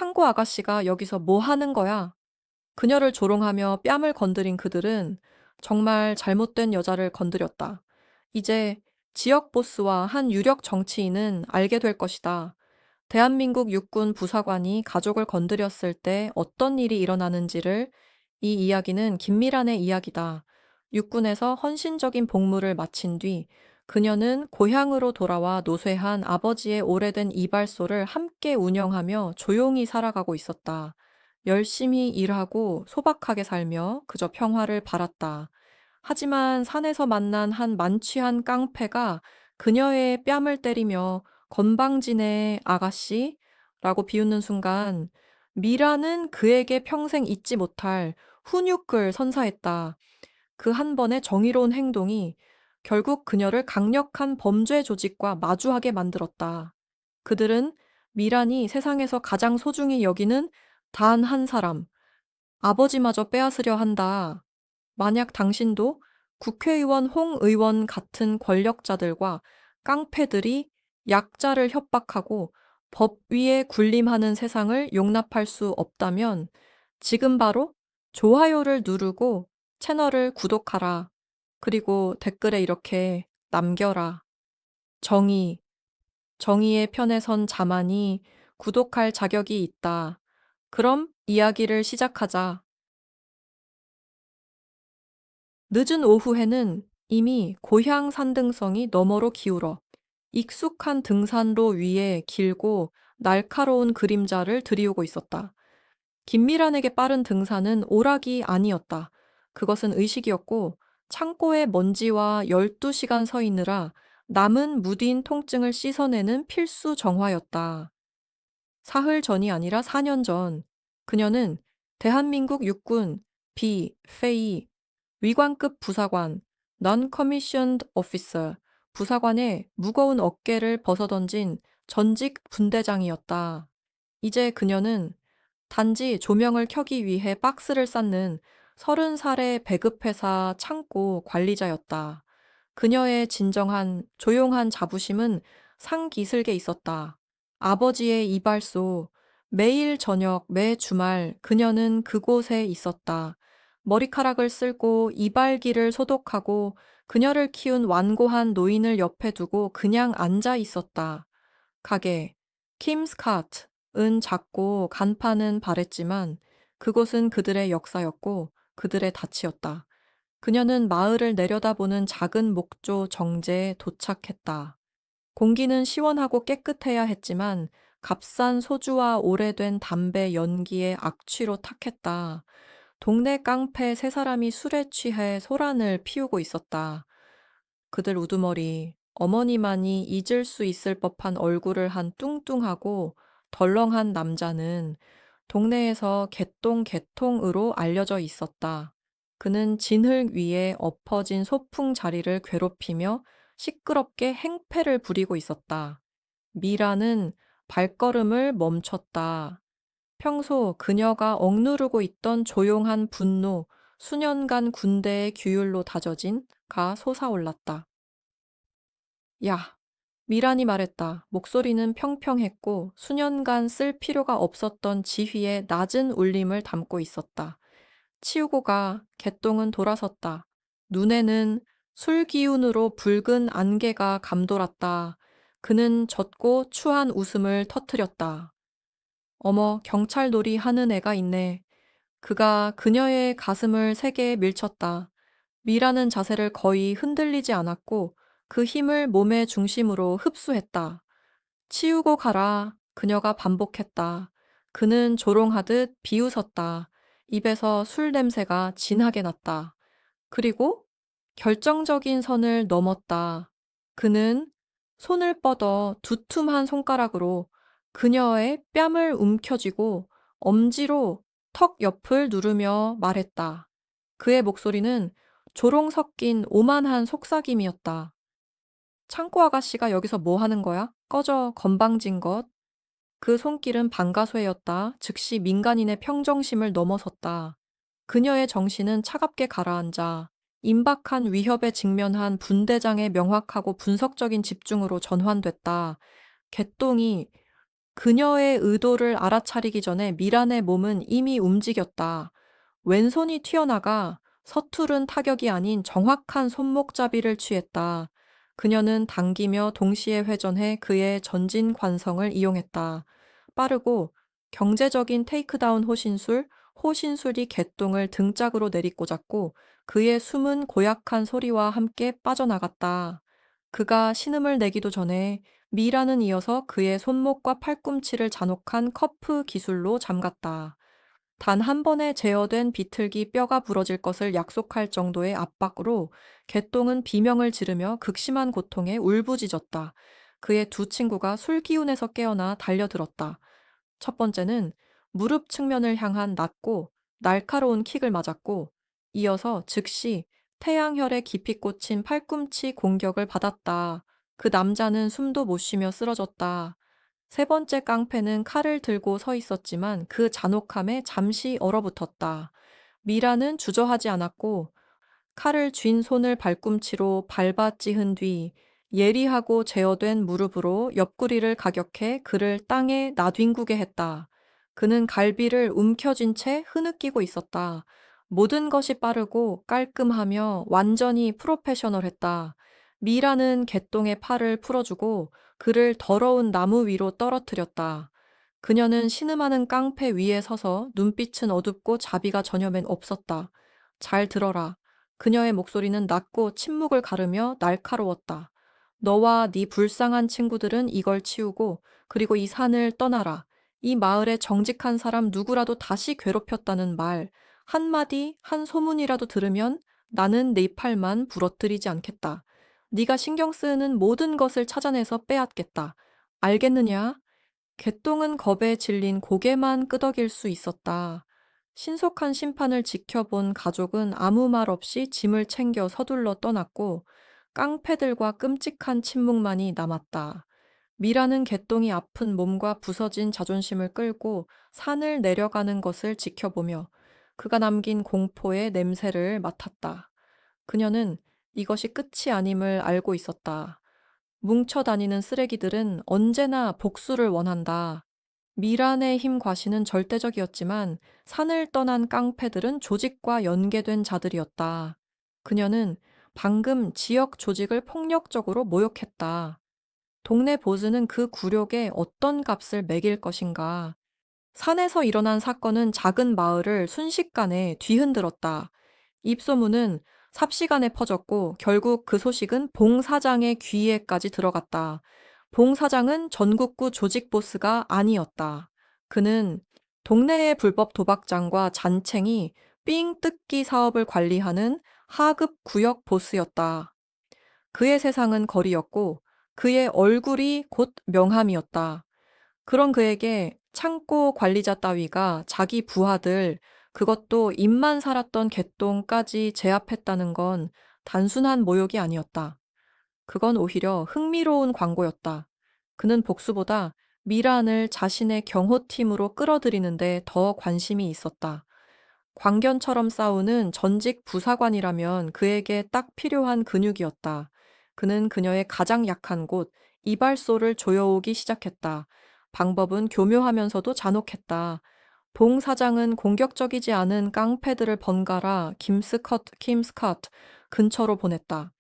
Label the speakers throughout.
Speaker 1: 창고 아가씨가 여기서 뭐 하는 거야? 그녀를 조롱하며 뺨을 건드린 그들은 정말 잘못된 여자를 건드렸다. 이제 지역 보스와 한 유력 정치인은 알게 될 것이다. 대한민국 육군 부사관이 가족을 건드렸을 때 어떤 일이 일어나는지를. 이 이야기는 김미란의 이야기다. 육군에서 헌신적인 복무를 마친 뒤 그녀는 고향으로 돌아와 노쇠한 아버지의 오래된 이발소를 함께 운영하며 조용히 살아가고 있었다. 열심히 일하고 소박하게 살며 그저 평화를 바랐다. 하지만 산에서 만난 한 만취한 깡패가 그녀의 뺨을 때리며 건방지네 아가씨 라고 비웃는 순간 미라는 그에게 평생 잊지 못할 훈육을 선사했다. 그 한 번의 정의로운 행동이 결국 그녀를 강력한 범죄 조직과 마주하게 만들었다. 그들은 미란이 세상에서 가장 소중히 여기는 단 한 사람, 아버지마저 빼앗으려 한다. 만약 당신도 국회의원 홍 의원 같은 권력자들과 깡패들이 약자를 협박하고 법 위에 군림하는 세상을 용납할 수 없다면 지금 바로 좋아요를 누르고 채널을 구독하라. 그리고 댓글에 이렇게 남겨라. 정의, 정의의 편에 선 자만이 구독할 자격이 있다. 그럼 이야기를 시작하자. 늦은 오후에는 이미 고향 산등성이 너머로 기울어 익숙한 등산로 위에 길고 날카로운 그림자를 드리우고 있었다. 김미란에게 빠른 등산은 오락이 아니었다. 그것은 의식이었고 창고의 먼지와 12시간 서 있느라 남은 무딘 통증을 씻어내는 필수 정화였다. 사흘 전이 아니라 4년 전, 그녀는 대한민국 육군 페이 위관급 부사관 Non-Commissioned Officer 부사관의 무거운 어깨를 벗어던진 전직 분대장이었다. 이제 그녀는 단지 조명을 켜기 위해 박스를 쌓는 30살의 배급회사 창고 관리자였다. 그녀의 진정한 조용한 자부심은 상기슬게 있었다. 아버지의 이발소, 매일 저녁, 매 주말 그녀는 그곳에 있었다. 머리카락을 쓸고 이발기를 소독하고 그녀를 키운 완고한 노인을 옆에 두고 그냥 앉아 있었다. 가게, 킴스 카트은 작고 간판은 바랬지만 그곳은 그들의 역사였고 그들의 닻이었다. 그녀는 마을을 내려다보는 작은 목조 정제에 도착했다. 공기는 시원하고 깨끗해야 했지만 값싼 소주와 오래된 담배 연기에 악취로 탁했다. 동네 깡패 세 사람이 술에 취해 소란을 피우고 있었다. 그들 우두머리, 어머니만이 잊을 수 있을 법한 얼굴을 한 뚱뚱하고 덜렁한 남자는 동네에서 개똥개통으로 알려져 있었다. 그는 진흙 위에 엎어진 소풍 자리를 괴롭히며 시끄럽게 행패를 부리고 있었다. 미라는 발걸음을 멈췄다. 평소 그녀가 억누르고 있던 조용한 분노, 수년간 군대의 규율로 다져진 가 솟아올랐다. 야, 미란이 말했다. 목소리는 평평했고 수년간 쓸 필요가 없었던 지휘의 낮은 울림을 담고 있었다. 치우고 가. 개똥은 돌아섰다. 눈에는 술 기운으로 붉은 안개가 감돌았다. 그는 젖고 추한 웃음을 터뜨렸다. 어머, 경찰 놀이 하는 애가 있네. 그가 그녀의 가슴을 세게 밀쳤다. 미라는 자세를 거의 흔들리지 않았고 그 힘을 몸의 중심으로 흡수했다. 치우고 가라. 그녀가 반복했다. 그는 조롱하듯 비웃었다. 입에서 술 냄새가 진하게 났다. 그리고 결정적인 선을 넘었다. 그는 손을 뻗어 두툼한 손가락으로 그녀의 뺨을 움켜쥐고 엄지로 턱 옆을 누르며 말했다. 그의 목소리는 조롱 섞인 오만한 속삭임이었다. 창고 아가씨가 여기서 뭐 하는 거야? 꺼져, 건방진 것. 그 손길은 반가쇠였다. 즉시 민간인의 평정심을 넘어섰다. 그녀의 정신은 차갑게 가라앉아 임박한 위협에 직면한 분대장의 명확하고 분석적인 집중으로 전환됐다. 개똥이 그녀의 의도를 알아차리기 전에 미란의 몸은 이미 움직였다. 왼손이 튀어나가 서투른 타격이 아닌 정확한 손목잡이를 취했다. 그녀는 당기며 동시에 회전해 그의 전진 관성을 이용했다. 빠르고 경제적인 테이크다운 호신술이 개똥을 등짝으로 내리꽂았고 그의 숨은 고약한 소리와 함께 빠져나갔다. 그가 신음을 내기도 전에 미라는 이어서 그의 손목과 팔꿈치를 잔혹한 커프 기술로 잠갔다. 단 한 번에 제어된 비틀기 뼈가 부러질 것을 약속할 정도의 압박으로 개똥은 비명을 지르며 극심한 고통에 울부짖었다. 그의 두 친구가 술 기운에서 깨어나 달려들었다. 첫 번째는 무릎 측면을 향한 낮고 날카로운 킥을 맞았고, 이어서 즉시 태양혈에 깊이 꽂힌 팔꿈치 공격을 받았다. 그 남자는 숨도 못 쉬며 쓰러졌다. 세 번째 깡패는 칼을 들고 서 있었지만 그 잔혹함에 잠시 얼어붙었다. 미라는 주저하지 않았고 칼을 쥔 손을 발꿈치로 밟아 찌은 뒤 예리하고 제어된 무릎으로 옆구리를 가격해 그를 땅에 나뒹구게 했다. 그는 갈비를 움켜쥔 채 흐느끼고 있었다. 모든 것이 빠르고 깔끔하며 완전히 프로페셔널했다. 미라는 개똥의 팔을 풀어주고 그를 더러운 나무 위로 떨어뜨렸다. 그녀는 신음하는 깡패 위에 서서 눈빛은 어둡고 자비가 전혀 맨 없었다. 잘 들어라. 그녀의 목소리는 낮고 침묵을 가르며 날카로웠다. 너와 네 불쌍한 친구들은 이걸 치우고 그리고 이 산을 떠나라. 이 마을의 정직한 사람 누구라도 다시 괴롭혔다는 말 한마디 한 소문이라도 들으면 나는 네 팔만 부러뜨리지 않겠다. 네가 신경 쓰는 모든 것을 찾아내서 빼앗겠다. 알겠느냐? 개똥은 겁에 질린 고개만 끄덕일 수 있었다. 신속한 심판을 지켜본 가족은 아무 말 없이 짐을 챙겨 서둘러 떠났고 깡패들과 끔찍한 침묵만이 남았다. 미라는 개똥이 아픈 몸과 부서진 자존심을 끌고 산을 내려가는 것을 지켜보며 그가 남긴 공포의 냄새를 맡았다. 그녀는 이것이 끝이 아님을 알고 있었다. 뭉쳐 다니는 쓰레기들은 언제나 복수를 원한다. 미란의 힘 과시는 절대적이었지만 산을 떠난 깡패들은 조직과 연계된 자들이었다. 그녀는 방금 지역 조직을 폭력적으로 모욕했다. 동네 보즈는 그 굴욕에 어떤 값을 매길 것인가. 산에서 일어난 사건은 작은 마을을 순식간에 뒤흔들었다. 입소문은 삽시간에 퍼졌고 결국 그 소식은 봉 사장의 귀에까지 들어갔다. 봉 사장은 전국구 조직 보스가 아니었다. 그는 동네의 불법 도박장과 잔챙이, 삥 뜯기 사업을 관리하는 하급 구역 보스였다. 그의 세상은 거리였고 그의 얼굴이 곧 명함이었다. 그런 그에게 창고 관리자 따위가 자기 부하들, 그것도 입만 살았던 개똥까지 제압했다는 건 단순한 모욕이 아니었다. 그건 오히려 흥미로운 광고였다. 그는 복수보다 미란을 자신의 경호팀으로 끌어들이는데 더 관심이 있었다. 광견처럼 싸우는 전직 부사관이라면 그에게 딱 필요한 근육이었다. 그는 그녀의 가장 약한 곳, 이발소를 조여오기 시작했다. 방법은 교묘하면서도 잔혹했다. 봉 사장은 공격적이지 않은 깡패들을 번갈아 킴스컷 근처로 보냈다.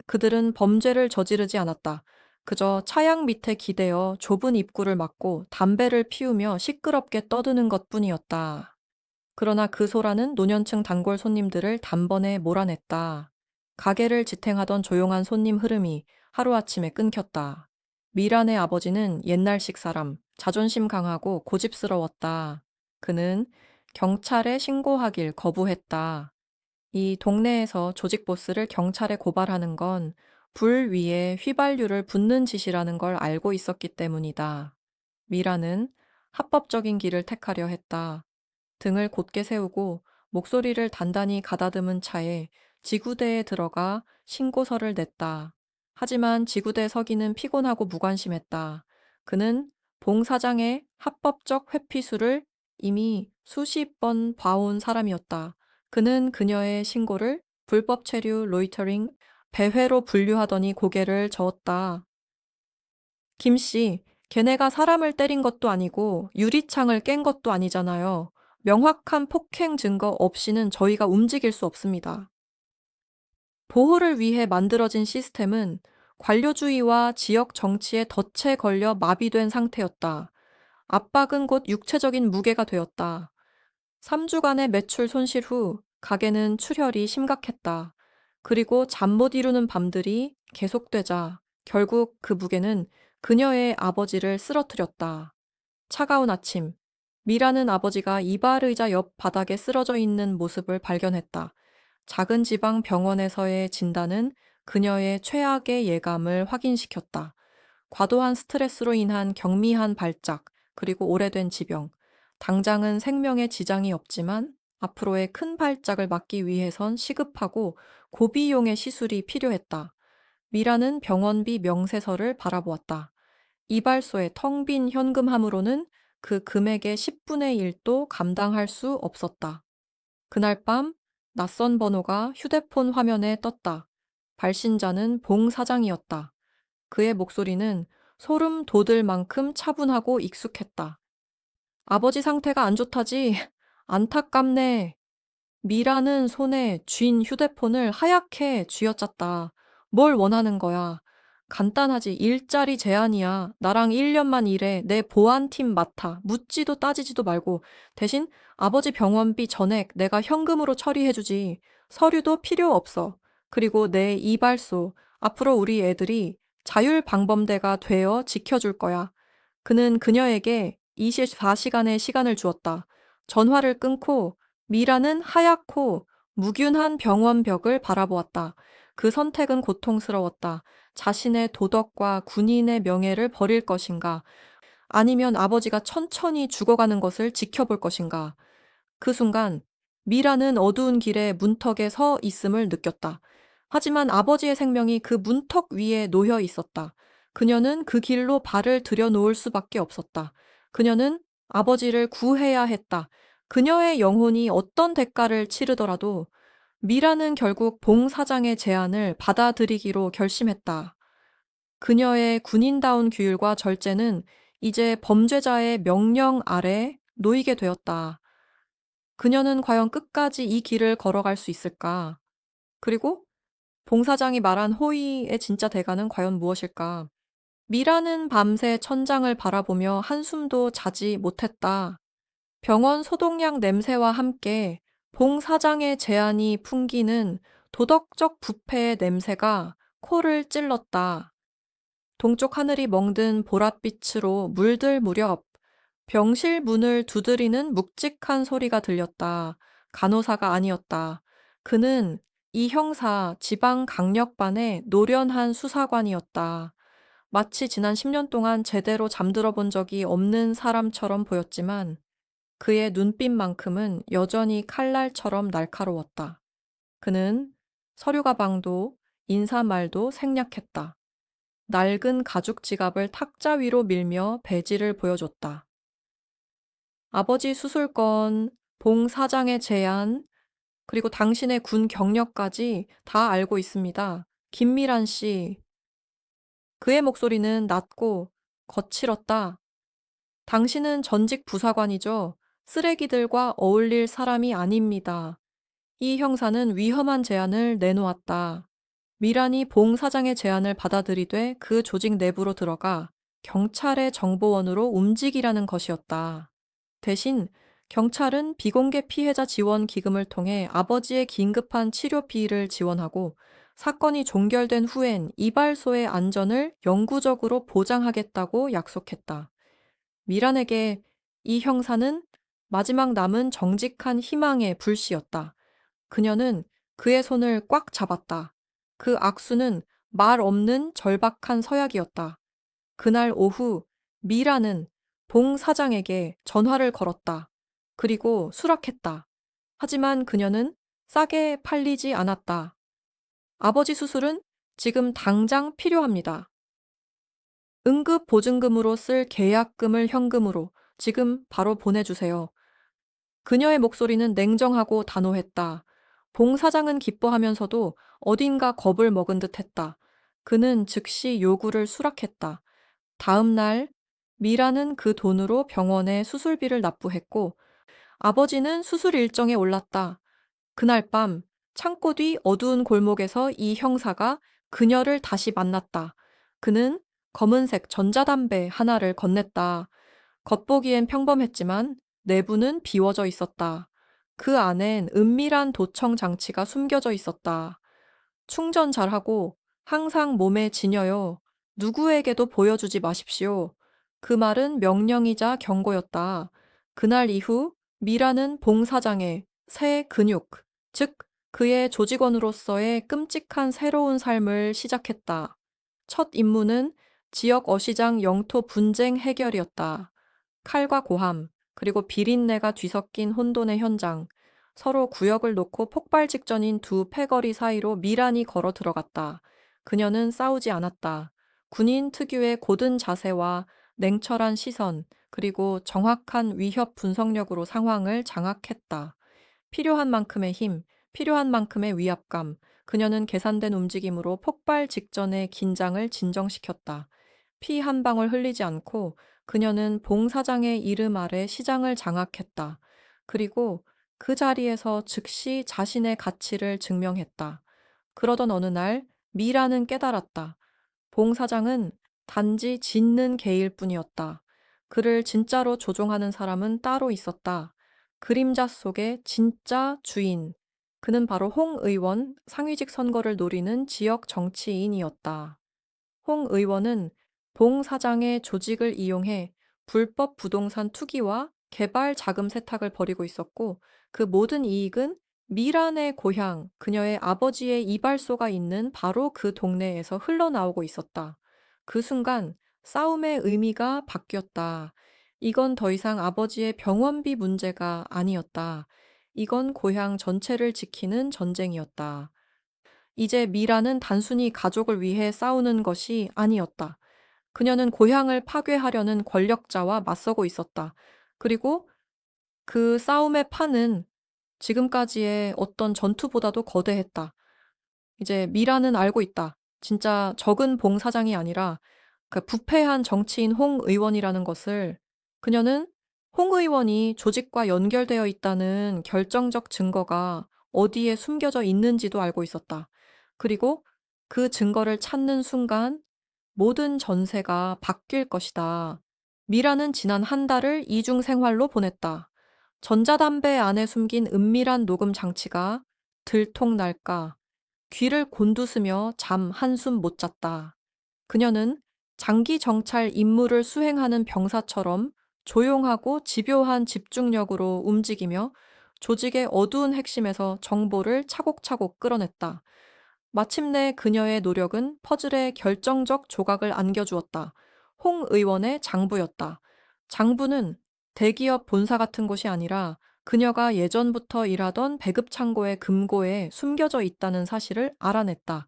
Speaker 1: 그들은 범죄를 저지르지 않았다. 그저 차양 밑에 기대어 좁은 입구를 막고 담배를 피우며 시끄럽게 떠드는 것뿐이었다. 그러나 그 소라는 노년층 단골 손님들을 단번에 몰아냈다. 가게를 지탱하던 조용한 손님 흐름이 하루아침에 끊겼다. 미란의 아버지는 옛날식 사람, 자존심 강하고 고집스러웠다. 그는 경찰에 신고하길 거부했다. 이 동네에서 조직 보스를 경찰에 고발하는 건 불 위에 휘발유를 붓는 짓이라는 걸 알고 있었기 때문이다. 미라는 합법적인 길을 택하려 했다. 등을 곧게 세우고 목소리를 단단히 가다듬은 차에 지구대에 들어가 신고서를 냈다. 하지만 지구대 서기는 피곤하고 무관심했다. 그는 봉 사장의 합법적 회피수를 이미 수십 번 봐온 사람이었다. 그는 그녀의 신고를 불법 체류, 로이터링, 배회로 분류하더니 고개를 저었다. 김 씨, 걔네가 사람을 때린 것도 아니고 유리창을 깬 것도 아니잖아요. 명확한 폭행 증거 없이는 저희가 움직일 수 없습니다. 보호를 위해 만들어진 시스템은 관료주의와 지역 정치에 덫에 걸려 마비된 상태였다. 압박은 곧 육체적인 무게가 되었다. 3주간의 매출 손실 후 가게는 출혈이 심각했다. 그리고 잠 못 이루는 밤들이 계속되자 결국 그 무게는 그녀의 아버지를 쓰러뜨렸다. 차가운 아침, 미라는 아버지가 이발 의자 옆 바닥에 쓰러져 있는 모습을 발견했다. 작은 지방 병원에서의 진단은 그녀의 최악의 예감을 확인시켰다. 과도한 스트레스로 인한 경미한 발작, 그리고 오래된 지병. 당장은 생명에 지장이 없지만 앞으로의 큰 발작을 막기 위해선 시급하고 고비용의 시술이 필요했다. 미라는 병원비 명세서를 바라보았다. 이발소의 텅 빈 현금함으로는 그 금액의 10분의 1도 감당할 수 없었다. 그날 밤 낯선 번호가 휴대폰 화면에 떴다. 발신자는 봉 사장이었다. 그의 목소리는 소름 돋을 만큼 차분하고 익숙했다. 아버지 상태가 안 좋다지. 안타깝네. 미라는 손에 쥔 휴대폰을 하얗게 쥐어짰다. 뭘 원하는 거야? 간단하지. 일자리 제안이야. 나랑 1년만 일해. 내 보안팀 맡아. 묻지도 따지지도 말고. 대신 아버지 병원비 전액 내가 현금으로 처리해주지. 서류도 필요 없어. 그리고 내 이발소. 앞으로 우리 애들이 자율방범대가 되어 지켜줄 거야. 그는 그녀에게 24시간의 시간을 주었다. 전화를 끊고 미라는 하얗고 무균한 병원 벽을 바라보았다. 그 선택은 고통스러웠다. 자신의 도덕과 군인의 명예를 버릴 것인가? 아니면 아버지가 천천히 죽어가는 것을 지켜볼 것인가? 그 순간 미라는 어두운 길의 문턱에 서 있음을 느꼈다. 하지만 아버지의 생명이 그 문턱 위에 놓여 있었다. 그녀는 그 길로 발을 들여놓을 수밖에 없었다. 그녀는 아버지를 구해야 했다. 그녀의 영혼이 어떤 대가를 치르더라도 미라는 결국 봉 사장의 제안을 받아들이기로 결심했다. 그녀의 군인다운 규율과 절제는 이제 범죄자의 명령 아래 놓이게 되었다. 그녀는 과연 끝까지 이 길을 걸어갈 수 있을까? 그리고 봉 사장이 말한 호의의 진짜 대가는 과연 무엇일까? 미라는 밤새 천장을 바라보며 한숨도 자지 못했다. 병원 소독약 냄새와 함께 봉 사장의 제안이 풍기는 도덕적 부패의 냄새가 코를 찔렀다. 동쪽 하늘이 멍든 보랏빛으로 물들 무렵 병실 문을 두드리는 묵직한 소리가 들렸다. 간호사가 아니었다. 그는 이 형사 지방강력반의 노련한 수사관이었다. 마치 지난 10년 동안 제대로 잠들어 본 적이 없는 사람처럼 보였지만 그의 눈빛만큼은 여전히 칼날처럼 날카로웠다. 그는 서류 가방도 인사말도 생략했다. 낡은 가죽 지갑을 탁자 위로 밀며 배지를 보여줬다. 아버지 수술건, 봉 사장의 제안, 그리고 당신의 군 경력까지 다 알고 있습니다. 김미란 씨. 그의 목소리는 낮고 거칠었다. 당신은 전직 부사관이죠. 쓰레기들과 어울릴 사람이 아닙니다. 이 형사는 위험한 제안을 내놓았다. 미란이 봉 사장의 제안을 받아들이되 그 조직 내부로 들어가 경찰의 정보원으로 움직이라는 것이었다. 대신 경찰은 비공개 피해자 지원 기금을 통해 아버지의 긴급한 치료비를 지원하고 사건이 종결된 후엔 이발소의 안전을 영구적으로 보장하겠다고 약속했다. 미란에게 이 형사는 마지막 남은 정직한 희망의 불씨였다. 그녀는 그의 손을 꽉 잡았다. 그 악수는 말 없는 절박한 서약이었다. 그날 오후 미라는 봉 사장에게 전화를 걸었다. 그리고 수락했다. 하지만 그녀는 싸게 팔리지 않았다. 아버지 수술은 지금 당장 필요합니다. 응급 보증금으로 쓸 계약금을 현금으로 지금 바로 보내주세요. 그녀의 목소리는 냉정하고 단호했다. 봉 사장은 기뻐하면서도 어딘가 겁을 먹은 듯 했다. 그는 즉시 요구를 수락했다. 다음 날 미라는 그 돈으로 병원에 수술비를 납부했고 아버지는 수술 일정에 올랐다. 그날 밤 창고 뒤 어두운 골목에서 이 형사가 그녀를 다시 만났다. 그는 검은색 전자담배 하나를 건넸다. 겉보기엔 평범했지만 내부는 비워져 있었다. 그 안엔 은밀한 도청 장치가 숨겨져 있었다. 충전 잘하고 항상 몸에 지녀요. 누구에게도 보여주지 마십시오. 그 말은 명령이자 경고였다. 그날 이후 미라는 봉 사장의 새 근육, 즉 그의 조직원으로서의 끔찍한 새로운 삶을 시작했다. 첫 임무는 지역 어시장 영토 분쟁 해결이었다. 칼과 고함, 그리고 비린내가 뒤섞인 혼돈의 현장, 서로 구역을 놓고 폭발 직전인 두 패거리 사이로 미란이 걸어 들어갔다. 그녀는 싸우지 않았다. 군인 특유의 고든 자세와 냉철한 시선, 그리고 정확한 위협 분석력으로 상황을 장악했다. 필요한 만큼의 힘, 필요한 만큼의 위압감, 그녀는 계산된 움직임으로 폭발 직전의 긴장을 진정시켰다. 피 한 방울 흘리지 않고 그녀는 봉 사장의 이름 아래 시장을 장악했다. 그리고 그 자리에서 즉시 자신의 가치를 증명했다. 그러던 어느 날 미라는 깨달았다. 봉 사장은 단지 짓는 개일 뿐이었다. 그를 진짜로 조종하는 사람은 따로 있었다. 그림자 속의 진짜 주인. 그는 바로 홍 의원 상위직 선거를 노리는 지역 정치인이었다. 홍 의원은 봉 사장의 조직을 이용해 불법 부동산 투기와 개발 자금 세탁을 벌이고 있었고 그 모든 이익은 미란의 고향, 그녀의 아버지의 이발소가 있는 바로 그 동네에서 흘러나오고 있었다. 그 순간 싸움의 의미가 바뀌었다. 이건 더 이상 아버지의 병원비 문제가 아니었다. 이건 고향 전체를 지키는 전쟁이었다. 이제 미라는 단순히 가족을 위해 싸우는 것이 아니었다. 그녀는 고향을 파괴하려는 권력자와 맞서고 있었다. 그리고 그 싸움의 판은 지금까지의 어떤 전투보다도 거대했다. 이제 미라는 알고 있다. 진짜 적은 봉 사장이 아니라 그 부패한 정치인 홍 의원이라는 것을. 그녀는 홍 의원이 조직과 연결되어 있다는 결정적 증거가 어디에 숨겨져 있는지도 알고 있었다. 그리고 그 증거를 찾는 순간 모든 전세가 바뀔 것이다. 미라는 지난 한 달을 이중 생활로 보냈다. 전자담배 안에 숨긴 은밀한 녹음 장치가 들통날까 귀를 곤두스며 잠 한숨 못 잤다. 그녀는 장기 정찰 임무를 수행하는 병사처럼 조용하고 집요한 집중력으로 움직이며 조직의 어두운 핵심에서 정보를 차곡차곡 끌어냈다. 마침내 그녀의 노력은 퍼즐의 결정적 조각을 안겨주었다. 홍 의원의 장부였다. 장부는 대기업 본사 같은 곳이 아니라 그녀가 예전부터 일하던 배급 창고의 금고에 숨겨져 있다는 사실을 알아냈다.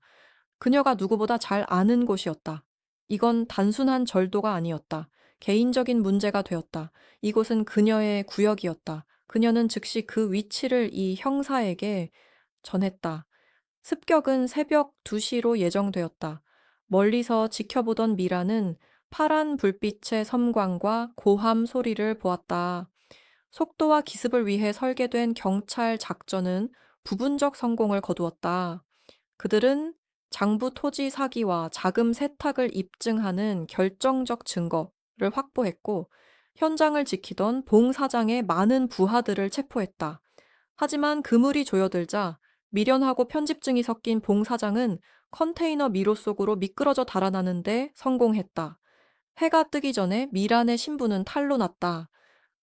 Speaker 1: 그녀가 누구보다 잘 아는 곳이었다. 이건 단순한 절도가 아니었다. 개인적인 문제가 되었다. 이곳은 그녀의 구역이었다. 그녀는 즉시 그 위치를 이 형사에게 전했다. 습격은 새벽 2시로 예정되었다. 멀리서 지켜보던 미라는 파란 불빛의 섬광과 고함 소리를 보았다. 속도와 기습을 위해 설계된 경찰 작전은 부분적 성공을 거두었다. 그들은 장부 토지 사기와 자금 세탁을 입증하는 결정적 증거를 확보했고 현장을 지키던 봉 사장의 많은 부하들을 체포했다. 하지만 그물이 조여들자 미련하고 편집증이 섞인 봉 사장은 컨테이너 미로 속으로 미끄러져 달아나는데 성공했다. 해가 뜨기 전에 미란의 신부는 탈로 났다.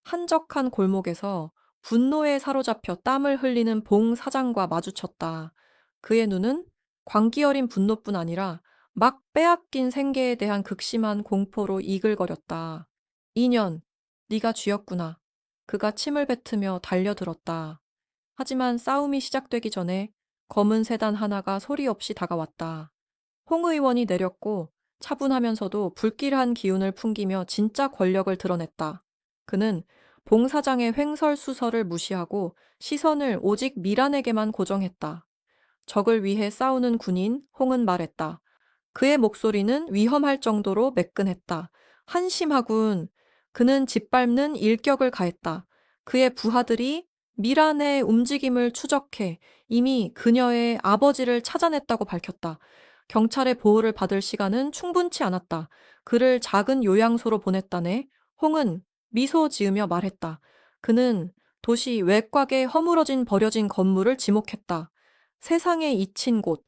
Speaker 1: 한적한 골목에서 분노에 사로잡혀 땀을 흘리는 봉 사장과 마주쳤다. 그의 눈은 광기 어린 분노뿐 아니라 막 빼앗긴 생계에 대한 극심한 공포로 이글거렸다. 2년, 네가 쥐었구나. 그가 침을 뱉으며 달려들었다. 하지만 싸움이 시작되기 전에 검은 세단 하나가 소리 없이 다가왔다. 홍 의원이 내렸고 차분하면서도 불길한 기운을 풍기며 진짜 권력을 드러냈다. 그는 봉 사장의 횡설수설을 무시하고 시선을 오직 미란에게만 고정했다. 적을 위해 싸우는 군인 홍은 말했다. 그의 목소리는 위험할 정도로 매끈했다. 한심하군. 그는 짓밟는 일격을 가했다. 그의 부하들이 미란의 움직임을 추적해 이미 그녀의 아버지를 찾아냈다고 밝혔다. 경찰의 보호를 받을 시간은 충분치 않았다. 그를 작은 요양소로 보냈다네. 홍은 미소 지으며 말했다. 그는 도시 외곽의 허물어진 버려진 건물을 지목했다. 세상에 잊힌 곳.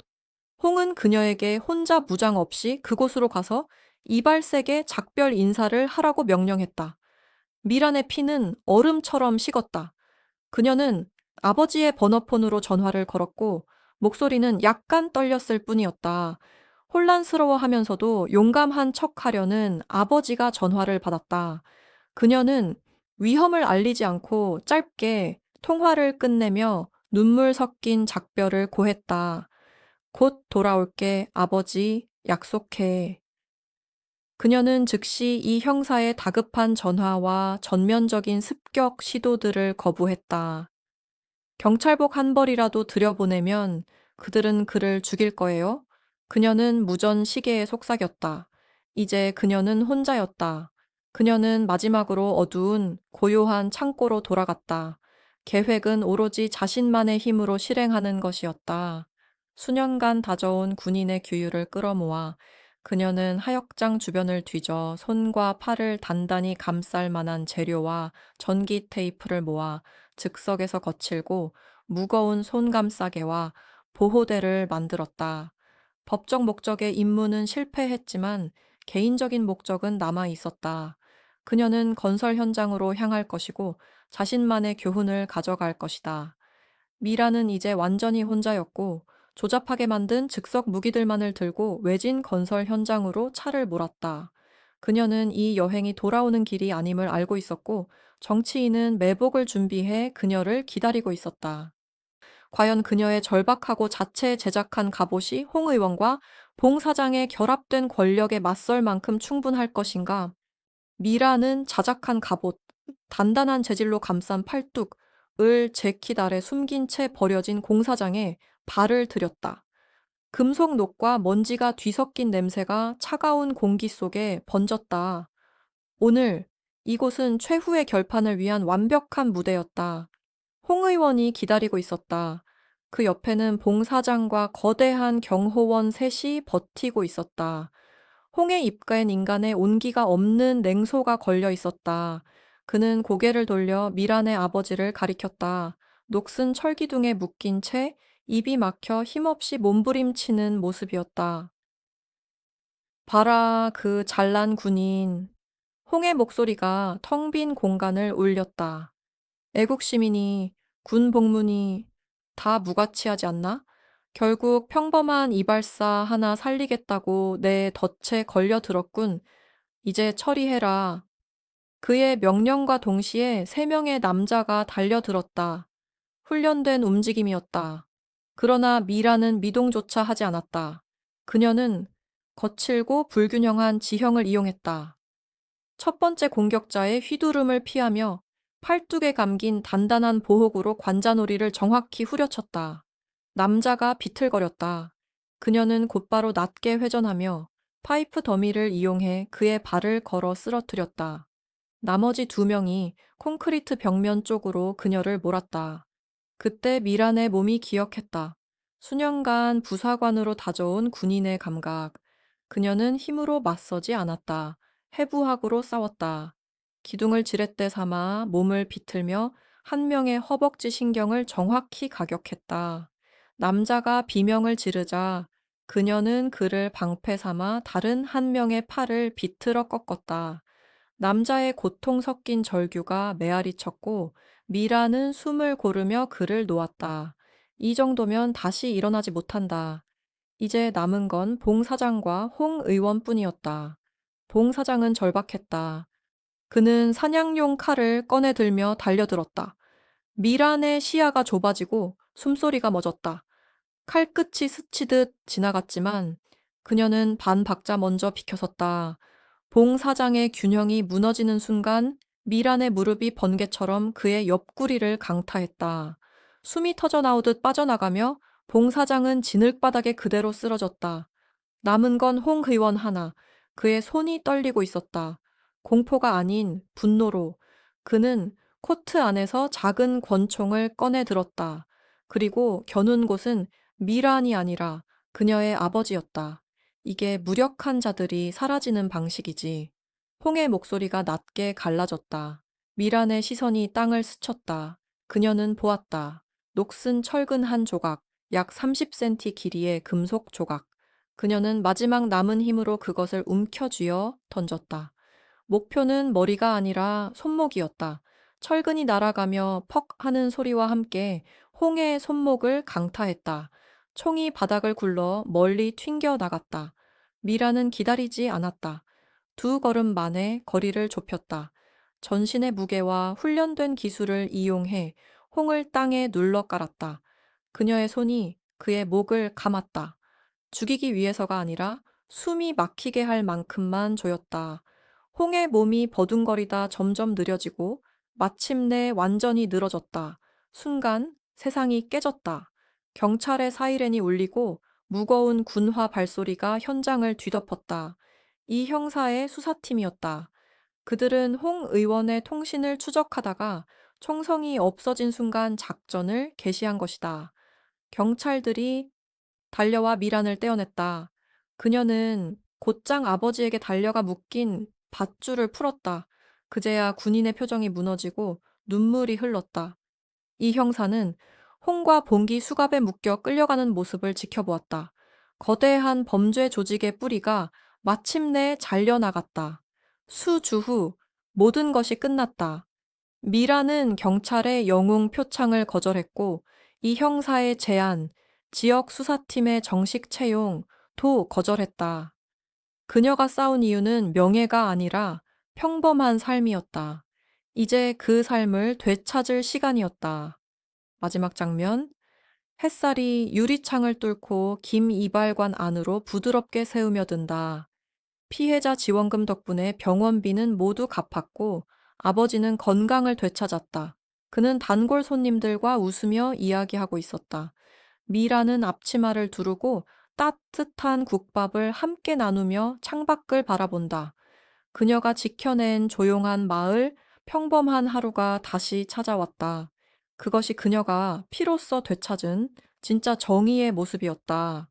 Speaker 1: 홍은 그녀에게 혼자 무장 없이 그곳으로 가서 이발색의 작별 인사를 하라고 명령했다. 미란의 피는 얼음처럼 식었다. 그녀는 아버지의 번호폰으로 전화를 걸었고 목소리는 약간 떨렸을 뿐이었다. 혼란스러워하면서도 용감한 척하려는 아버지가 전화를 받았다. 그녀는 위험을 알리지 않고 짧게 통화를 끝내며 눈물 섞인 작별을 고했다. 곧 돌아올게, 아버지, 약속해. 그녀는 즉시 이 형사의 다급한 전화와 전면적인 습격 시도들을 거부했다. 경찰복 한 벌이라도 들여보내면 그들은 그를 죽일 거예요. 그녀는 무전 시계에 속삭였다. 이제 그녀는 혼자였다. 그녀는 마지막으로 어두운 고요한 창고로 돌아갔다. 계획은 오로지 자신만의 힘으로 실행하는 것이었다. 수년간 다져온 군인의 규율을 끌어모아 그녀는 하역장 주변을 뒤져 손과 팔을 단단히 감쌀 만한 재료와 전기 테이프를 모아 즉석에서 거칠고 무거운 손감싸개와 보호대를 만들었다. 법적 목적의 임무는 실패했지만 개인적인 목적은 남아 있었다. 그녀는 건설 현장으로 향할 것이고 자신만의 교훈을 가져갈 것이다. 미라는 이제 완전히 혼자였고 조잡하게 만든 즉석 무기들만을 들고 외진 건설 현장으로 차를 몰았다. 그녀는 이 여행이 돌아오는 길이 아님을 알고 있었고 정치인은 매복을 준비해 그녀를 기다리고 있었다. 과연 그녀의 절박하고 자체 제작한 갑옷이 홍 의원과 봉 사장의 결합된 권력에 맞설 만큼 충분할 것인가? 미라는 자작한 갑옷, 단단한 재질로 감싼 팔뚝을 재킷 아래 숨긴 채 버려진 공사장에 발을 들였다. 금속 녹과 먼지가 뒤섞인 냄새가 차가운 공기 속에 번졌다. 오늘 이곳은 최후의 결판을 위한 완벽한 무대였다. 홍 의원이 기다리고 있었다. 그 옆에는 봉 사장과 거대한 경호원 셋이 버티고 있었다. 홍의 입가엔 인간의 온기가 없는 냉소가 걸려 있었다. 그는 고개를 돌려 미란의 아버지를 가리켰다. 녹슨 철기둥에 묶인 채 입이 막혀 힘없이 몸부림치는 모습이었다. 봐라, 그 잘난 군인. 홍의 목소리가 텅 빈 공간을 울렸다. 애국 시민이, 군 복문이 다 무가치하지 않나? 결국 평범한 이발사 하나 살리겠다고 내 덫에 걸려들었군. 이제 처리해라. 그의 명령과 동시에 3명의 남자가 달려들었다. 훈련된 움직임이었다. 그러나 미라는 미동조차 하지 않았다. 그녀는 거칠고 불균형한 지형을 이용했다. 첫 번째 공격자의 휘두름을 피하며 팔뚝에 감긴 단단한 보호구로 관자놀이를 정확히 후려쳤다. 남자가 비틀거렸다. 그녀는 곧바로 낮게 회전하며 파이프 더미를 이용해 그의 발을 걸어 쓰러뜨렸다. 나머지 2명이 콘크리트 벽면 쪽으로 그녀를 몰았다. 그때 미란의 몸이 기억했다. 수년간 부사관으로 다져온 군인의 감각. 그녀는 힘으로 맞서지 않았다. 해부학으로 싸웠다. 기둥을 지렛대 삼아 몸을 비틀며 한 명의 허벅지 신경을 정확히 가격했다. 남자가 비명을 지르자 그녀는 그를 방패 삼아 다른 한 명의 팔을 비틀어 꺾었다. 남자의 고통 섞인 절규가 메아리 쳤고 미라는 숨을 고르며 그를 놓았다. 이 정도면 다시 일어나지 못한다. 이제 남은 건 봉 사장과 홍 의원뿐이었다. 봉 사장은 절박했다. 그는 사냥용 칼을 꺼내 들며 달려들었다. 미란의 시야가 좁아지고 숨소리가 멎었다. 칼끝이 스치듯 지나갔지만 그녀는 반 박자 먼저 비켜섰다. 봉 사장의 균형이 무너지는 순간 미란의 무릎이 번개처럼 그의 옆구리를 강타했다. 숨이 터져 나오듯 빠져나가며 봉 사장은 진흙바닥에 그대로 쓰러졌다. 남은 건 홍 의원 하나. 그의 손이 떨리고 있었다. 공포가 아닌 분노로 그는 코트 안에서 작은 권총을 꺼내 들었다. 그리고 겨눈 곳은 미란이 아니라 그녀의 아버지였다. 이게 무력한 자들이 사라지는 방식이지. 홍의 목소리가 낮게 갈라졌다. 미란의 시선이 땅을 스쳤다. 그녀는 보았다. 녹슨 철근 한 조각, 약 30cm 길이의 금속 조각. 그녀는 마지막 남은 힘으로 그것을 움켜쥐어 던졌다. 목표는 머리가 아니라 손목이었다. 철근이 날아가며 퍽 하는 소리와 함께 홍의 손목을 강타했다. 총이 바닥을 굴러 멀리 튕겨 나갔다. 미라는 기다리지 않았다. 두 걸음 만에 거리를 좁혔다. 전신의 무게와 훈련된 기술을 이용해 홍을 땅에 눌러 깔았다. 그녀의 손이 그의 목을 감았다. 죽이기 위해서가 아니라 숨이 막히게 할 만큼만 조였다. 홍의 몸이 버둥거리다 점점 느려지고 마침내 완전히 늘어졌다. 순간 세상이 깨졌다. 경찰의 사이렌이 울리고 무거운 군화 발소리가 현장을 뒤덮었다. 이 형사의 수사팀이었다. 그들은 홍 의원의 통신을 추적하다가 총성이 없어진 순간 작전을 개시한 것이다. 경찰들이 달려와 미란을 떼어냈다. 그녀는 곧장 아버지에게 달려가 묶인 밧줄을 풀었다. 그제야 군인의 표정이 무너지고 눈물이 흘렀다. 이 형사는 홍과 봉기 수갑에 묶여 끌려가는 모습을 지켜보았다. 거대한 범죄 조직의 뿌리가 마침내 잘려나갔다. 수주 후 모든 것이 끝났다. 미라는 경찰의 영웅 표창을 거절했고 이 형사의 제안, 지역 수사팀의 정식 채용도 거절했다. 그녀가 싸운 이유는 명예가 아니라 평범한 삶이었다. 이제 그 삶을 되찾을 시간이었다. 마지막 장면. 햇살이 유리창을 뚫고 김 이발관 안으로 부드럽게 새우며든다. 피해자 지원금 덕분에 병원비는 모두 갚았고 아버지는 건강을 되찾았다. 그는 단골 손님들과 웃으며 이야기하고 있었다. 미라는 앞치마를 두르고 따뜻한 국밥을 함께 나누며 창밖을 바라본다. 그녀가 지켜낸 조용한 마을, 평범한 하루가 다시 찾아왔다. 그것이 그녀가 피로써 되찾은 진짜 정의의 모습이었다.